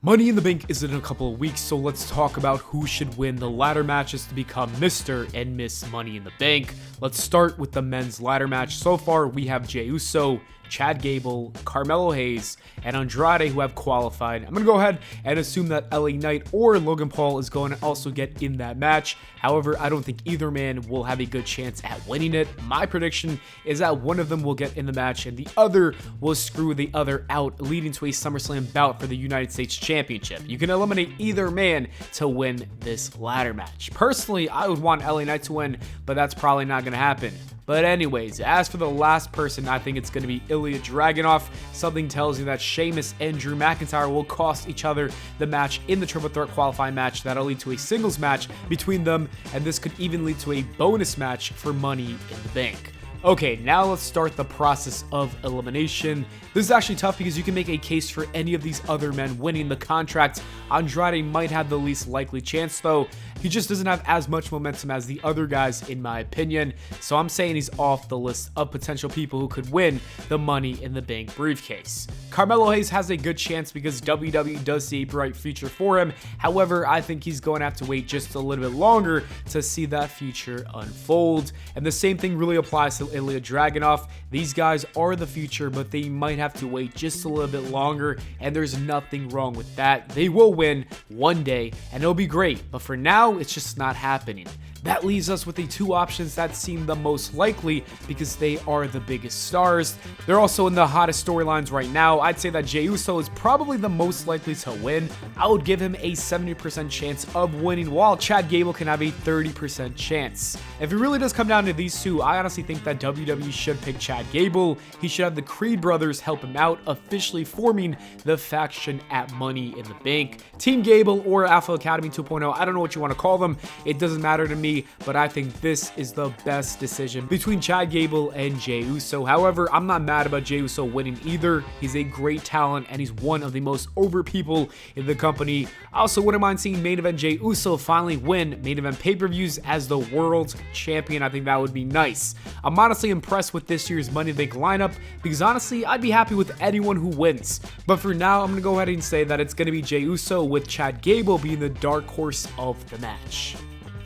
Money in the Bank is in a couple of weeks, so let's talk about who should win the ladder matches to become Mr. and Miss Money in the Bank. Let's start with the men's ladder match. So far, we have Jey Uso, Chad Gable, Carmelo Hayes, and Andrade who have qualified. I'm going to go ahead and assume that LA Knight or Logan Paul is going to also get in that match. However, I don't think either man will have a good chance at winning it. My prediction is that one of them will get in the match and the other will screw the other out, leading to a SummerSlam bout for the United States Championship. You can eliminate either man to win this ladder match. Personally, I would want LA Knight to win, but that's probably not going to happen. But anyways, as for the last person, I think it's going to be Ilya Dragunov. Something tells me that Sheamus and Drew McIntyre will cost each other the match in the Triple Threat qualifying match. That'll lead to a singles match between them, and this could even lead to a bonus match for Money in the Bank. Okay, now let's start the process of elimination. This is actually tough because you can make a case for any of these other men winning the contract. Andrade might have the least likely chance though. He just doesn't have as much momentum as the other guys in my opinion. So I'm saying he's off the list of potential people who could win the Money in the Bank briefcase. Carmelo Hayes has a good chance because WWE does see a bright future for him. However, I think he's going to have to wait just a little bit longer to see that future unfold. And the same thing really applies to Ilya Dragunov. These guys are the future, but they might have to wait just a little bit longer, and there's nothing wrong with that. They will win one day, and it'll be great, but for now, it's just not happening. That leaves us with the two options that seem the most likely because they are the biggest stars. They're also in the hottest storylines right now. I'd say that Jey Uso is probably the most likely to win. I would give him a 70% chance of winning, while Chad Gable can have a 30% chance. If it really does come down to these two, I honestly think that WWE should pick Chad Gable. He should have the Creed brothers help him out, officially forming the faction at Money in the Bank. Team Gable or Alpha Academy 2.0, I don't know what you want to call them. It doesn't matter to me, but I think this is the best decision between Chad Gable and Jey Uso. However, I'm not mad about Jey Uso winning either. He's a great talent and he's one of the most over people in the company. I also wouldn't mind seeing main event Jey Uso finally win main event pay-per-views as the world champion. I think that would be nice. I'm honestly impressed with this year's Money in the Bank lineup because honestly, I'd be happy with anyone who wins. But for now, I'm going to go ahead and say that it's going to be Jey Uso, with Chad Gable being the dark horse of the match.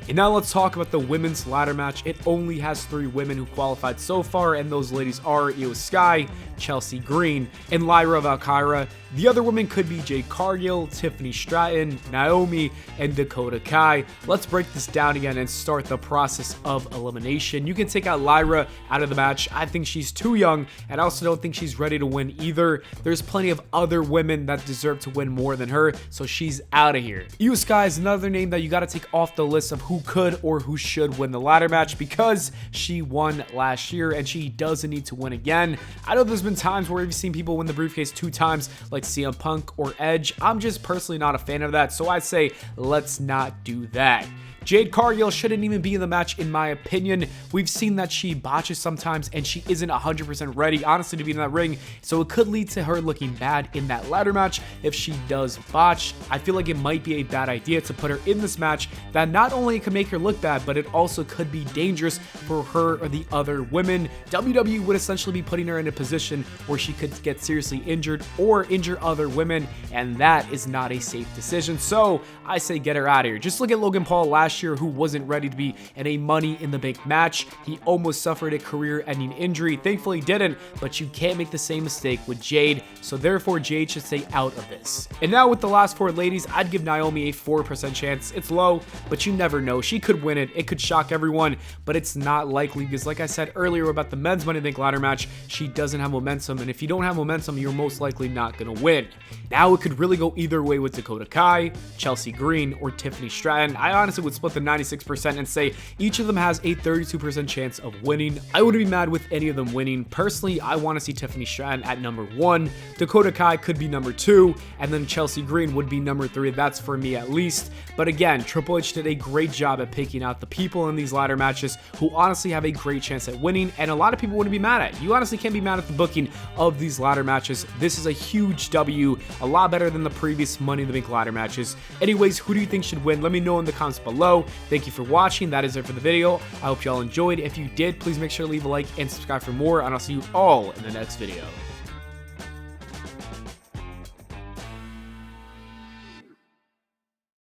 And now let's talk about the women's ladder match. It only has 3 women who qualified so far, and those ladies are Io Sky, Chelsea Green, and Lyra Valkyria. The other women could be Jade Cargill, Tiffany Stratton, Naomi, and Dakota Kai. Let's break this down again and start the process of elimination. You can take out Lyra out of the match. I think she's too young, and I also don't think she's ready to win either. There's plenty of other women that deserve to win more than her, so she's out of here. Io Sky is another name that you got to take off the list of who could or who should win the ladder match because she won last year and she doesn't need to win again. I know there's been times where we've seen people win the briefcase 2 times, like CM Punk or Edge. I'm just personally not a fan of that, so I say let's not do that. Jade Cargill shouldn't even be in the match in my opinion. We've seen that she botches sometimes and she isn't 100% ready honestly to be in that ring, so it could lead to her looking bad in that ladder match if she does botch. I feel like it might be a bad idea to put her in this match that not only could make her look bad, but it also could be dangerous for her or the other women. WWE would essentially be putting her in a position where she could get seriously injured or injure other women, and that is not a safe decision, so I say get her out of here. Just look at Logan Paul last year, who wasn't ready to be in a Money in the Bank match. He almost suffered a career-ending injury. Thankfully he didn't, but you can't make the same mistake with Jade, so therefore Jade should stay out of this. And now with the last 4 ladies, I'd give Naomi a 4% chance. It's low, but you never know. She could win it. It could shock everyone, but it's not likely because like I said earlier about the men's Money in the Bank ladder match, she doesn't have momentum, and if you don't have momentum, you're most likely not going to win. Now it could really go either way with Dakota Kai, Chelsea Green, or Tiffany Stratton. I honestly would split the 96% and say each of them has a 32% chance of winning. I wouldn't be mad with any of them winning. Personally, I want to see Tiffany Stratton at number 1. Dakota Kai could be number 2, and then Chelsea Green would be number 3. That's for me at least. But again, Triple H did a great job at picking out the people in these ladder matches who honestly have a great chance at winning, and a lot of people wouldn't be mad at. You honestly can't be mad at the booking of these ladder matches. This is a huge W, a lot better than the previous Money in the Bank ladder matches. Anyways, who do you think should win? Let me know in the comments below. Thank you for watching. That is it for the video. I hope y'all enjoyed. If you did, please make sure to leave a like and subscribe for more, and I'll see you all in the next video.